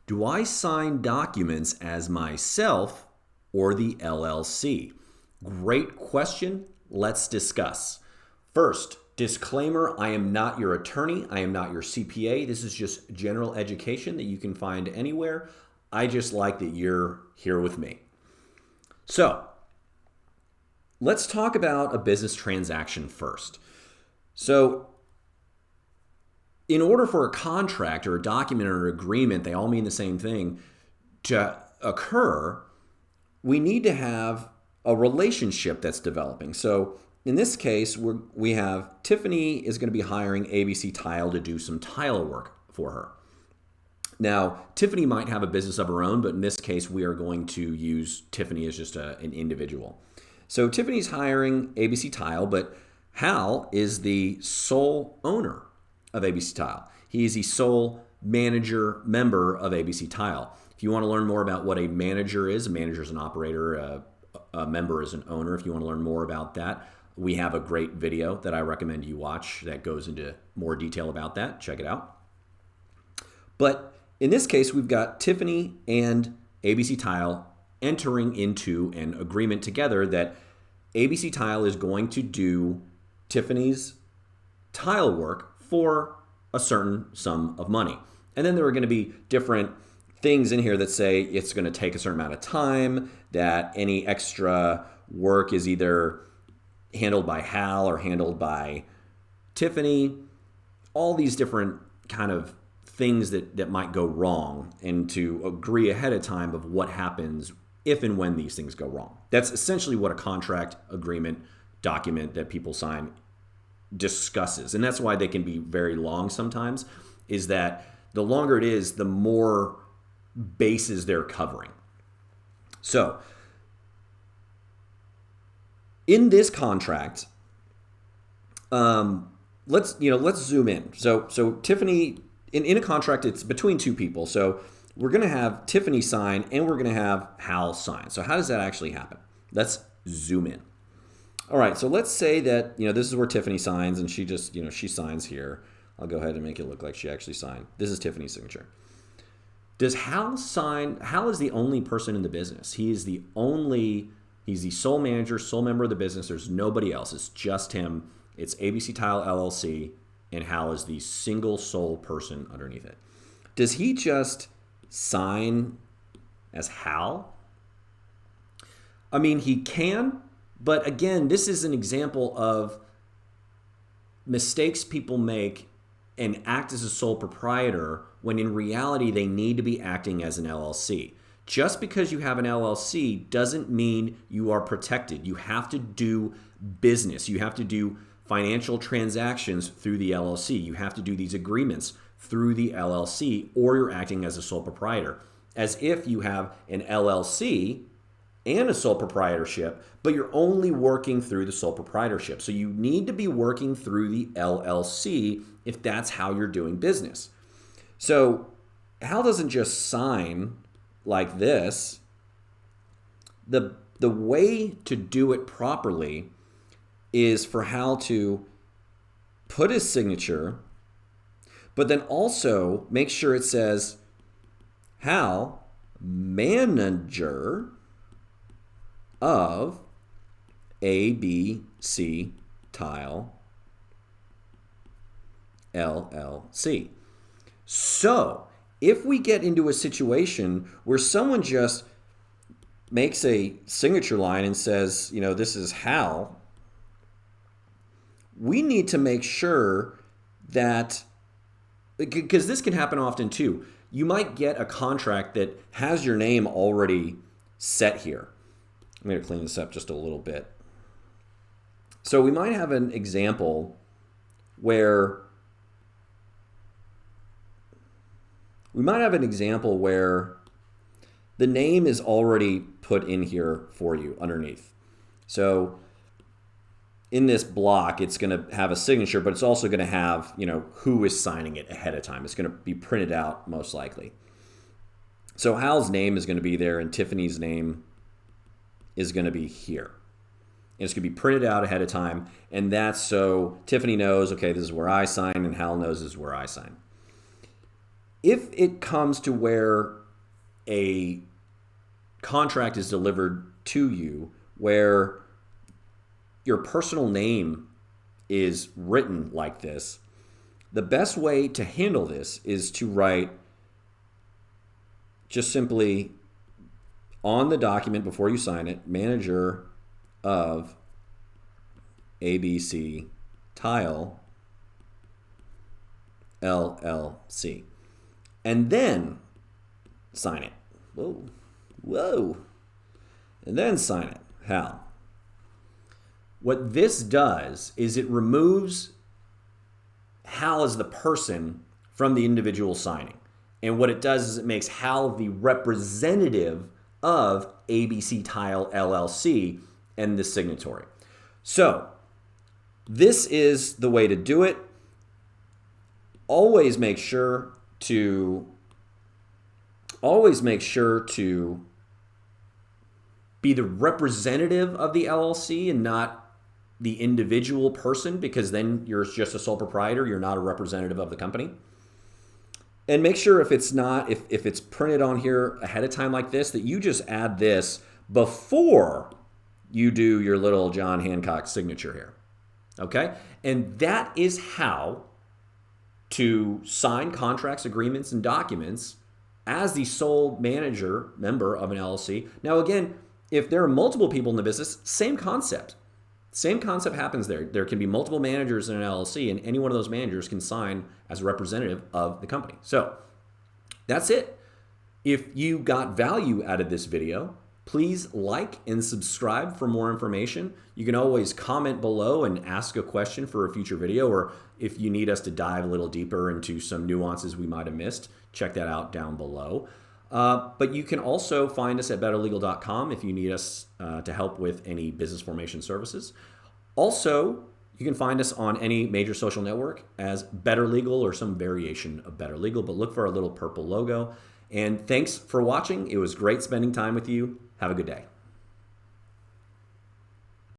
Do I sign documents as myself or the LLC? Great question. Let's discuss. First, disclaimer, I am not your attorney. I am not your CPA. This is just general education that you can find anywhere. I just like that you're here with me. So, let's talk about a business transaction first. So, in order for a contract or a document or an agreement, they all mean the same thing, to occur, we need to have a relationship that's developing. So in this case, we have Tiffany is going to be hiring ABC Tile to do some tile work for her. Now, Tiffany might have a business of her own, but in this case, we are going to use Tiffany as just an individual. So Tiffany's hiring ABC Tile, but Hal is the sole owner of ABC Tile. He is the sole manager member of ABC Tile. If you want to learn more about what a manager is an operator, a member is an owner. If you want to learn more about that, we have a great video that I recommend you watch that goes into more detail about that. Check it out. But in this case, we've got Tiffany and ABC Tile entering into an agreement together that ABC Tile is going to do Tiffany's tile work for a certain sum of money. And then there are going to be different things in here that say it's going to take a certain amount of time, that any extra work is either handled by Hal or handled by Tiffany, all these different kind of things that might go wrong, and to agree ahead of time of what happens if and when these things go wrong. That's essentially what a contract agreement document that people sign discusses. And that's why they can be very long sometimes, is that the longer it is, the more bases they're covering. So in this contract, let's zoom in. So Tiffany, in a contract, it's between two people. So we're going to have Tiffany sign and we're going to have Hal sign. So how does that actually happen? Let's zoom in. All right, so let's say that, this is where Tiffany signs, and she just, she signs here. I'll go ahead and make it look like she actually signed. This is Tiffany's signature. Does Hal sign? Hal is the only person in the business. He's the sole manager, sole member of the business. There's nobody else. It's just him. It's ABC Tile LLC, and Hal is the single sole person underneath it. Does he just sign as Hal? I mean, he can. But again, this is an example of mistakes people make and act as a sole proprietor when in reality they need to be acting as an LLC. Just because you have an LLC doesn't mean you are protected. You have to do business. You have to do financial transactions through the LLC. You have to do these agreements through the LLC, or you're acting as a sole proprietor. As if you have an LLC and a sole proprietorship, but you're only working through the sole proprietorship. So you need to be working through the LLC if that's how you're doing business. So Hal doesn't just sign like this. The way to do it properly is for Hal to put his signature, but then also make sure it says Hal, manager of ABC Tile LLC. So if we get into a situation where someone just makes a signature line and says, this is Hal, we need to make sure that, because this can happen often too, you might get a contract that has your name already set here. I'm going to clean this up just a little bit. So we might have an example where the name is already put in here for you underneath. So in this block, it's going to have a signature, but it's also going to have, who is signing it ahead of time. It's going to be printed out most likely. So Hal's name is going to be there, and Tiffany's name is going to be here. And it's going to be printed out ahead of time, and that's so Tiffany knows, okay, this is where I sign, and Hal knows this is where I sign. If it comes to where a contract is delivered to you where your personal name is written like this, the best way to handle this is to write just simply on the document before you sign it, manager of ABC Tile LLC. And then sign it. Whoa. And then sign it. How? What this does is it removes Hal as the person from the individual signing. And what it does is it makes Hal the representative of ABC Tile LLC and the signatory. So this is the way to do it. Always make sure to be the representative of the LLC and not the individual person, because then you're just a sole proprietor. You're not a representative of the company. And make sure if it's printed on here ahead of time like this, that you just add this before you do your little John Hancock signature here. Okay? And that is how to sign contracts, agreements, and documents as the sole member of an LLC. Now, again, if there are multiple people in the business, same concept. Same concept happens there. There can be multiple managers in an LLC, and any one of those managers can sign as a representative of the company. So that's it. If you got value out of this video, please like and subscribe for more information. You can always comment below and ask a question for a future video, or if you need us to dive a little deeper into some nuances we might have missed, check that out down below. But you can also find us at BetterLegal.com if you need us to help with any business formation services. Also, you can find us on any major social network as BetterLegal or some variation of BetterLegal, but look for our little purple logo. And thanks for watching. It was great spending time with you. Have a good day.